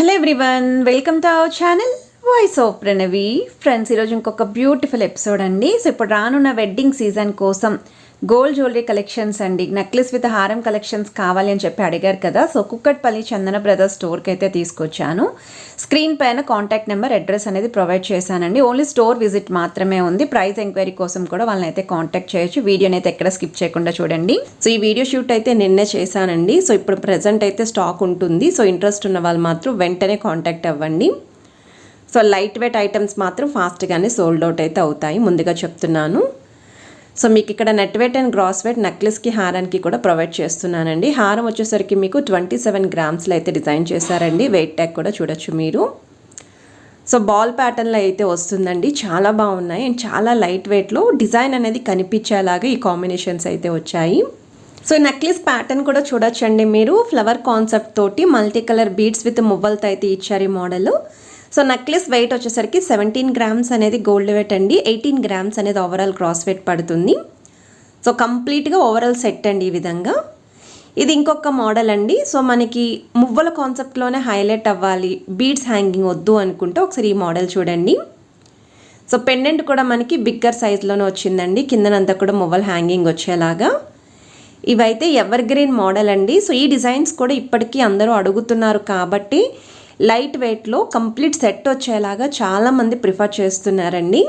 Hello everyone, welcome to our channel voice of Pranavi. Friends, ఈరోజు ఇంకొక beautiful episode అండి. So ఇప్పుడు రానున్న వెడ్డింగ్ సీజన్ కోసం గోల్డ్ జ్యువెలరీ కలెక్షన్స్ అండి, నెక్లెస్ విత్ హారం కలెక్షన్స్ కావాలి అని చెప్పి అడిగారు కదా. సో కుక్కట్పల్లి చందన బ్రదర్స్ స్టోర్కి అయితే తీసుకొచ్చాను. స్క్రీన్ పైన కాంటాక్ట్ నెంబర్, అడ్రస్ అనేది ప్రొవైడ్ చేశానండి. ఓన్లీ స్టోర్ విజిట్ మాత్రమే ఉంది. ప్రైస్ ఎంక్వైరీ కోసం కూడా వాళ్ళని అయితే కాంటాక్ట్ చేయొచ్చు. వీడియోని అయితే ఎక్కడ స్కిప్ చేయకుండా చూడండి. సో ఈ వీడియో షూట్ అయితే నిన్నే చేశానండి. సో ఇప్పుడు ప్రెజెంట్ అయితే స్టాక్ ఉంటుంది. సో ఇంట్రెస్ట్ ఉన్న వాళ్ళు మాత్రం వెంటనే కాంటాక్ట్ అవ్వండి. సో లైట్ వెయిట్ ఐటమ్స్ మాత్రం ఫాస్ట్గానే సోల్డ్ అవుట్ అయితే అవుతాయి, ముందుగా చెప్తున్నాను. సో మీకు ఇక్కడ net weight and gross weight నెక్లెస్కి, హారానికి కూడా ప్రొవైడ్ చేస్తున్నానండి. హారం వచ్చేసరికి మీకు 27 గ్రామ్స్లో అయితే డిజైన్ చేశారండి. వెయిట్ ట్యాగ్ కూడా చూడొచ్చు మీరు. సో బాల్ ప్యాటర్న్లో అయితే వస్తుందండి. చాలా బాగున్నాయి అండ్ చాలా లైట్ వెయిట్లో డిజైన్ అనేది కనిపించేలాగా ఈ కాంబినేషన్స్ అయితే వచ్చాయి. సో నెక్లెస్ ప్యాటర్న్ కూడా చూడొచ్చండి మీరు. ఫ్లవర్ కాన్సెప్ట్ తోటి మల్టీ కలర్ బీడ్స్ విత్ మువ్వలతో అయితే ఇచ్చారు ఈ మోడల్. సో నెక్లెస్ వెయిట్ వచ్చేసరికి 17 గ్రామ్స్ అనేది గోల్డ్ వెయిట్ అండి. 18 గ్రామ్స్ అనేది ఓవరాల్ క్రాస్ వెయిట్ పడుతుంది. సో కంప్లీట్గా ఓవరాల్ సెట్ అండి ఈ విధంగా. ఇది ఇంకొక మోడల్ అండి. సో మనకి మువ్వల కాన్సెప్ట్లోనే హైలైట్ అవ్వాలి, బీడ్స్ హ్యాంగింగ్ వద్దు అనుకుంటే ఒకసారి ఈ మోడల్ చూడండి. సో పెండెంట్ కూడా మనకి బిగ్గర్ సైజ్లోనే వచ్చిందండి. కిందనంతా కూడా మువ్వల హ్యాంగింగ్ వచ్చేలాగా. ఇవైతే ఎవర్ గ్రీన్ మోడల్ అండి. సో ఈ డిజైన్స్ కూడా ఇప్పటికీ అందరూ అడుగుతున్నారు కాబట్టి లైట్ వెయిట్లో కంప్లీట్ సెట్ వచ్చేలాగా చాలామంది ప్రిఫర్ చేస్తున్నారండి.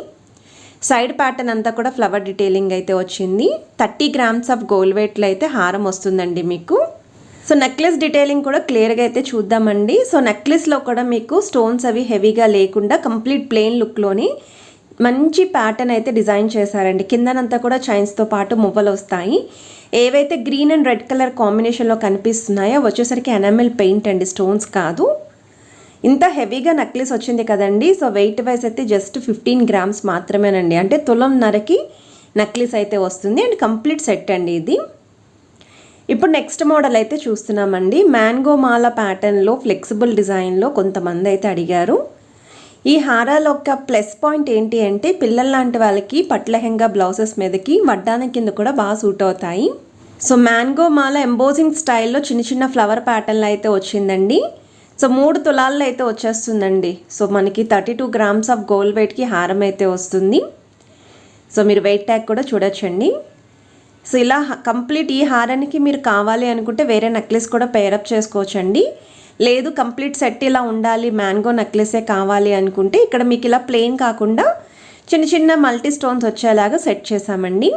సైడ్ ప్యాటర్న్ అంతా కూడా ఫ్లవర్ డీటెయిలింగ్ అయితే వచ్చింది. 30 గ్రామ్స్ ఆఫ్ గోల్డ్ వెయిట్లో అయితే హారం వస్తుందండి మీకు. సో నెక్లెస్ డీటెయిలింగ్ కూడా క్లియర్గా అయితే చూద్దామండి. సో నెక్లెస్లో కూడా మీకు స్టోన్స్ అవి హెవీగా లేకుండా కంప్లీట్ ప్లెయిన్ లుక్లోని మంచి ప్యాటర్న్ అయితే డిజైన్ చేశారండి. కిందనంతా కూడా చైన్స్తో పాటు మువ్వలు వస్తాయి. ఏవైతే గ్రీన్ అండ్ రెడ్ కలర్ కాంబినేషన్లో కనిపిస్తున్నాయో వచ్చేసరికి ఎనామెల్ పెయింట్ అండి, స్టోన్స్ కాదు. ఇంత హెవీగా నెక్లెస్ వచ్చింది కదండి. సో వెయిట్ వైజ్ అయితే జస్ట్ 15 గ్రామ్స్ మాత్రమేనండి. అంటే తులంన్నరకి నెక్లెస్ అయితే వస్తుంది అండ్ కంప్లీట్ సెట్ అండి ఇది. ఇప్పుడు నెక్స్ట్ మోడల్ అయితే చూస్తున్నామండి. మ్యాంగో మాల ప్యాటర్న్లో ఫ్లెక్సిబుల్ డిజైన్లో కొంతమంది అయితే అడిగారు. ఈ హారాల యొక్క ప్లస్ పాయింట్ ఏంటి అంటే పిల్లల లాంటి వాళ్ళకి పట్లహెంగా బ్లౌజెస్ మీదకి వడ్డానం కింద కూడా బాగా సూట్ అవుతాయి. సో మ్యాంగో మాల ఎంబోజింగ్ స్టైల్లో చిన్న చిన్న ఫ్లవర్ ప్యాటర్న్లో అయితే వచ్చిందండి. సో 3 తులాల్లో అయితే వచ్చేస్తుందండి. సో మనకి 32 గ్రామ్స్ ఆఫ్ గోల్డ్ వెయిట్కి హారం అయితే వస్తుంది. సో మీరు వెయిట్ ట్యాగ్ కూడా చూడొచ్చండి. సో ఇలా కంప్లీట్ ఈ హారానికి మీరు కావాలి అనుకుంటే వేరే నెక్లెస్ కూడా పేరప్ చేసుకోవచ్చండి. లేదు కంప్లీట్ సెట్ ఇలా ఉండాలి, మ్యాంగో నెక్లెసే కావాలి అనుకుంటే ఇక్కడ మీకు ఇలా ప్లెయిన్ కాకుండా చిన్న చిన్న మల్టీ స్టోన్స్ వచ్చేలాగా సెట్ చేసామండి.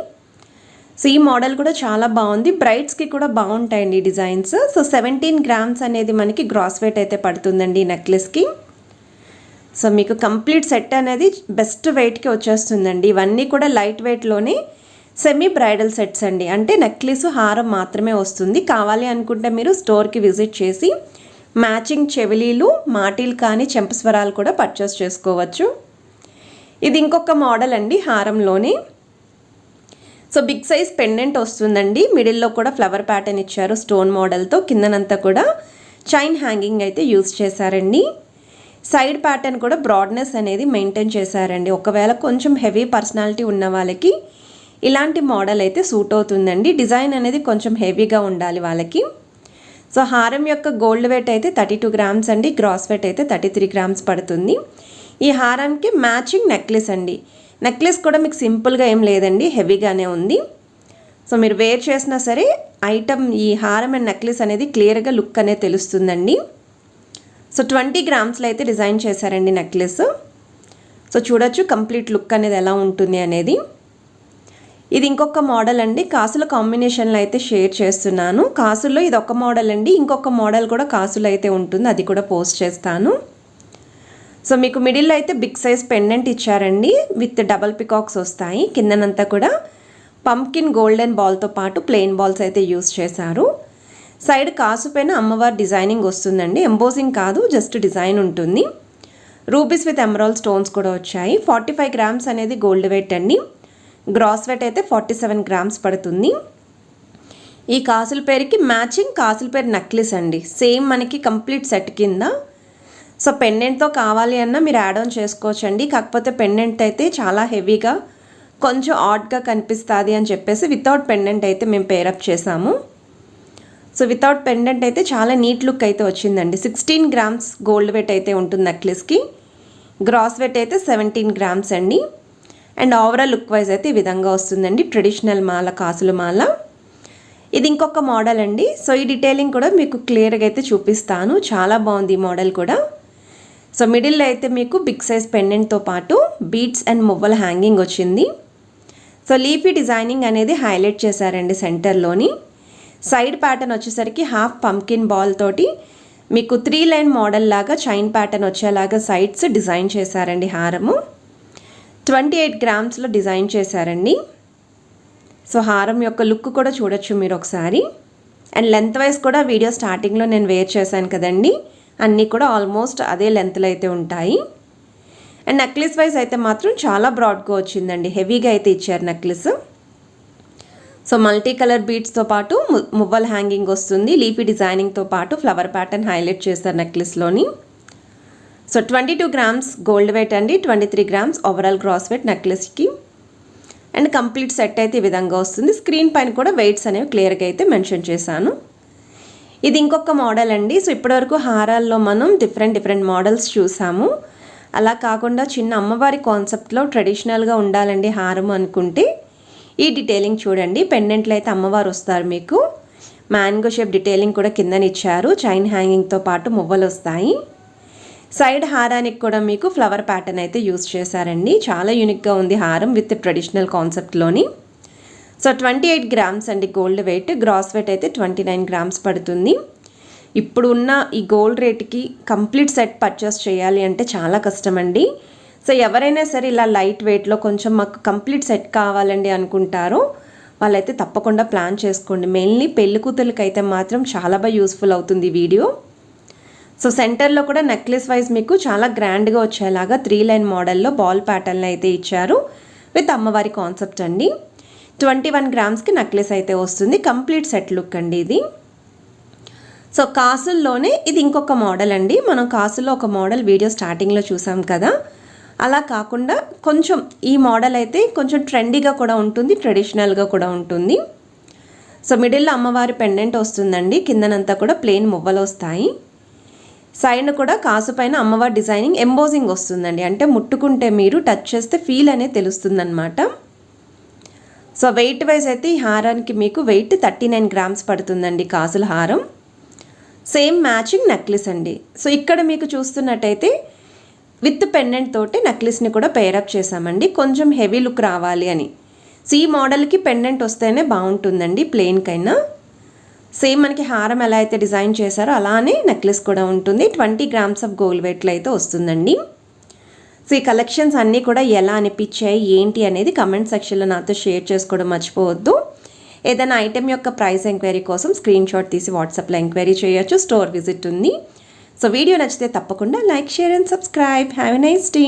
సో ఈ మోడల్ కూడా చాలా బాగుంది. బ్రైడ్స్కి కూడా బాగుంటాయండి డిజైన్స్. సో 17 గ్రామ్స్ అనేది మనకి గ్రాస్ వెయిట్ అయితే పడుతుందండి ఈ నెక్లెస్కి. సో మీకు కంప్లీట్ సెట్ అనేది బెస్ట్ వెయిట్కి వచ్చేస్తుందండి. ఇవన్నీ కూడా లైట్ వెయిట్లోనే సెమీ బ్రైడల్ సెట్స్ అండి. అంటే నెక్లెస్, హారం మాత్రమే వస్తుంది. కావాలి అనుకుంటే మీరు స్టోర్కి విజిట్ చేసి మ్యాచింగ్ చెవిలీలు, మాటీలు కానీ చెంపస్వరాలు కూడా పర్చేస్ చేసుకోవచ్చు. ఇది ఇంకొక మోడల్ అండి హారంలోనే. సో బిగ్ సైజ్ పెండెంట్ వస్తుందండి. మిడిల్లో కూడా ఫ్లవర్ ప్యాటర్న్ ఇచ్చారు స్టోన్ మోడల్తో. కిందనంతా కూడా చైన్ హ్యాంగింగ్ అయితే యూజ్ చేశారండి. సైడ్ ప్యాటర్న్ కూడా బ్రాడ్నెస్ అనేది మెయింటైన్ చేశారండి. ఒకవేళ కొంచెం హెవీ పర్సనాలిటీ ఉన్న వాళ్ళకి ఇలాంటి మోడల్ అయితే సూట్ అవుతుందండి. డిజైన్ అనేది కొంచెం హెవీగా ఉండాలి వాళ్ళకి. సో హారం యొక్క గోల్డ్ వెయిట్ అయితే 32 గ్రామ్స్ అండి. గ్రాస్ వెయిట్ అయితే 33 గ్రామ్స్ పడుతుంది. ఈ హారంకి మ్యాచింగ్ నెక్లెస్ అండి. నెక్లెస్ కూడా మీకు సింపుల్గా ఏం లేదండి, హెవీగానే ఉంది. సో మీరు వేర్ చేసినా సరే ఐటమ్, ఈ హారం అండ్ నెక్లెస్ అనేది క్లియర్గా లుక్ అనేది తెలుస్తుందండి. సో 20 గ్రామ్స్లో అయితే డిజైన్ చేశారండి నెక్లెస్. సో చూడొచ్చు కంప్లీట్ లుక్ అనేది ఎలా ఉంటుంది అనేది. ఇది ఇంకొక మోడల్ అండి. కాసుల కాంబినేషన్లో అయితే షేర్ చేస్తున్నాను. కాసుల్లో ఇది ఒక మోడల్ అండి. ఇంకొక మోడల్ కూడా కాసులు అయితే ఉంటుంది, అది కూడా పోస్ట్ చేస్తాను. సో మీకు మిడిల్లో అయితే బిగ్ సైజ్ పెండెంట్ ఇచ్చారండి విత్ డబల్ పికాక్స్ వస్తాయి. కిందనంతా కూడా పంకిన్ గోల్డెన్ బాల్తో పాటు ప్లెయిన్ బాల్స్ అయితే యూస్ చేశారు. సైడ్ కాసు పైన అమ్మవారి డిజైనింగ్ వస్తుందండి. ఎంబోజింగ్ కాదు, జస్ట్ డిజైన్ ఉంటుంది. రూబీస్ విత్ ఎమరాల్డ్ స్టోన్స్ కూడా వచ్చాయి. 45 గ్రామ్స్ అనేది గోల్డ్ వెయిట్ అండి. గ్రాస్ వెయిట్ అయితే 47 గ్రామ్స్ పడుతుంది. ఈ కాసుల పేరుకి మ్యాచింగ్ కాసుల పేరు నెక్లెస్ అండి. సేమ్ మనకి కంప్లీట్ సెట్ కింద. సో పెండెంట్తో కావాలి అన్నా మీరు యాడ్ ఆన్ చేసుకోవచ్చండి. కాకపోతే పెండెంట్ అయితే చాలా హెవీగా కొంచెం ఆడ్గా కనిపిస్తుంది అని చెప్పేసి వితౌట్ పెండెంట్ అయితే మేము పేరప్ చేసాము. సో వితౌట్ పెండెంట్ అయితే చాలా నీట్ లుక్ అయితే వచ్చిందండి. 16 గ్రామ్స్ గోల్డ్ వెయిట్ అయితే ఉంటుంది నెక్లెస్కి. గ్రాస్ వెయిట్ అయితే 17 గ్రామ్స్ అండి. అండ్ ఓవరాల్ లుక్ వైజ్ అయితే ఈ విధంగా వస్తుందండి. ట్రెడిషనల్ మాల, కాసుల మాల. ఇది ఇంకొక మోడల్ అండి. సో ఈ డీటెయిలింగ్ కూడా మీకు క్లియర్గా అయితే చూపిస్తాను. చాలా బాగుంది ఈ మోడల్ కూడా. సో మిడిల్లో అయితే మీకు బిగ్ సైజ్ పెండెంట్తో పాటు బీడ్స్ అండ్ మువ్వల హ్యాంగింగ్ వచ్చింది. సో లీఫీ డిజైనింగ్ అనేది హైలైట్ చేశారండి సెంటర్లోని. సైడ్ ప్యాటర్న్ వచ్చేసరికి హాఫ్ పంకిన్ బాల్ తోటి మీకు 3 లైన్ మోడల్ లాగా చైన్ ప్యాటర్న్ వచ్చేలాగా సైడ్స్ డిజైన్ చేశారండి. హారము 28 గ్రామ్స్లో డిజైన్ చేశారండి. సో హారం యొక్క లుక్ కూడా చూడొచ్చు మీరు ఒకసారి. అండ్ లెంత్ వైజ్ కూడా వీడియో స్టార్టింగ్లో నేను వేర్ చేశాను కదండి, అన్నీ కూడా ఆల్మోస్ట్ అదే లెంత్లో అయితే ఉంటాయి. అండ్ నెక్లెస్ వైజ్ అయితే మాత్రం చాలా బ్రాడ్గా వచ్చిందండి. హెవీగా అయితే ఇచ్చారు నెక్లెస్. సో మల్టీ కలర్ బీడ్స్తో పాటు మువ్వల్ హ్యాంగింగ్ వస్తుంది. లీఫీ డిజైనింగ్తో పాటు ఫ్లవర్ ప్యాటర్న్ హైలైట్ చేశారు నెక్లెస్లోని. సో 22 గ్రామ్స్ గోల్డ్ వెయిట్ అండి, 23 గ్రామ్స్ ఓవరాల్ గ్రాస్ వెయిట్ నెక్లెస్కి. అండ్ కంప్లీట్ సెట్ అయితే ఈ విధంగా వస్తుంది. స్క్రీన్ పైన కూడా వెయిట్స్ అనేవి క్లియర్గా అయితే మెన్షన్ చేశాను. ఇది ఇంకొక మోడల్ అండి. సో ఇప్పటివరకు హారాల్లో మనం డిఫరెంట్ మోడల్స్ చూసాము. అలా కాకుండా చిన్న అమ్మవారి కాన్సెప్ట్లో ట్రెడిషనల్గా ఉండాలండి హారం అనుకుంటే ఈ డీటెయిలింగ్ చూడండి. పెండెంట్లో అయితే అమ్మవారు వస్తారు మీకు. మ్యాంగో షేప్ డీటెయిలింగ్ కూడా కిందనిచ్చారు. చైన్ హ్యాంగింగ్తో పాటు మువ్వలు వస్తాయి. సైడ్ హారానికి కూడా మీకు ఫ్లవర్ ప్యాటర్న్ అయితే యూస్ చేశారండి. చాలా యూనిక్గా ఉంది హారం విత్ ట్రెడిషనల్ కాన్సెప్ట్లోని. సో 28 గ్రామ్స్ అండి గోల్డ్ వెయిట్. గ్రాస్ వెయిట్ అయితే 29 గ్రామ్స్ పడుతుంది. ఇప్పుడు ఉన్న ఈ గోల్డ్ రేట్కి కంప్లీట్ సెట్ పర్చేస్ చేయాలి అంటే చాలా కష్టం అండి. సో ఎవరైనా సరే ఇలా లైట్ వెయిట్లో కొంచెం మాకు కంప్లీట్ సెట్ కావాలండి అనుకుంటారో వాళ్ళైతే తప్పకుండా ప్లాన్ చేసుకోండి. మెయిన్లీ పెళ్లి కూతురికి అయితే మాత్రం చాలా బాగా యూస్ఫుల్ అవుతుంది ఈ వీడియో. సో సెంటర్లో కూడా నెక్లెస్ వైజ్ మీకు చాలా గ్రాండ్గా వచ్చేలాగా 3 లైన్ మోడల్లో బాల్ ప్యాటర్న్ అయితే ఇచ్చారు విత్ అమ్మవారి కాన్సెప్ట్ అండి. 21 గ్రామ్స్కి నెక్లెస్ అయితే వస్తుంది. కంప్లీట్ సెట్ లుక్ అండి ఇది. సో కాసుల్లోనే ఇది ఇంకొక మోడల్ అండి. మనం కాసుల్లో ఒక మోడల్ వీడియో స్టార్టింగ్లో చూసాం కదా, అలా కాకుండా కొంచెం ఈ మోడల్ అయితే కొంచెం ట్రెండీగా కూడా ఉంటుంది, ట్రెడిషనల్గా కూడా ఉంటుంది. సో మిడిల్లో అమ్మవారి పెండెంట్ వస్తుందండి. కిందనంతా కూడా ప్లెయిన్ మువ్వలు వస్తాయి. సైడ్ కూడా కాసు పైన అమ్మవారి డిజైనింగ్ ఎంబోజింగ్ వస్తుందండి. అంటే ముట్టుకుంటే మీరు టచ్ చేస్తే ఫీల్ అనేది తెలుస్తుందన్నమాట. సో వెయిట్ వైజ్ అయితే ఈ హారానికి మీకు వెయిట్ 39 గ్రామ్స్ పడుతుందండి కాసుల హారం. సేమ్ మ్యాచింగ్ నెక్లెస్ అండి. సో ఇక్కడ మీకు చూస్తున్నట్టయితే విత్ పెండెంట్ తోటి నెక్లెస్ని కూడా పేరప్ చేసామండి, కొంచెం హెవీ లుక్ రావాలి అని. సో ఈ మోడల్కి పెండెంట్ వస్తేనే బాగుంటుందండి ప్లెయిన్కైనా. సేమ్ మనకి హారం ఎలా అయితే డిజైన్ చేశారో అలానే నెక్లెస్ కూడా ఉంటుంది. 20 గ్రామ్స్ ఆఫ్ గోల్డ్ వెయిట్లో అయితే వస్తుందండి. సో ఈ కలెక్షన్స్ అన్నీ కూడా ఎలా అనిపించాయి ఏంటి అనేది కమెంట్ సెక్షన్లో నాతో షేర్ చేసుకోవడం మర్చిపోవద్దు. ఏదైనా ఐటెం యొక్క ప్రైస్ ఎంక్వైరీ కోసం స్క్రీన్ షాట్ తీసి వాట్సాప్లో ఎంక్వైరీ చేయొచ్చు. స్టోర్ విజిట్ ఉంది. సో వీడియో నచ్చితే తప్పకుండా like, share and subscribe. Have a nice day.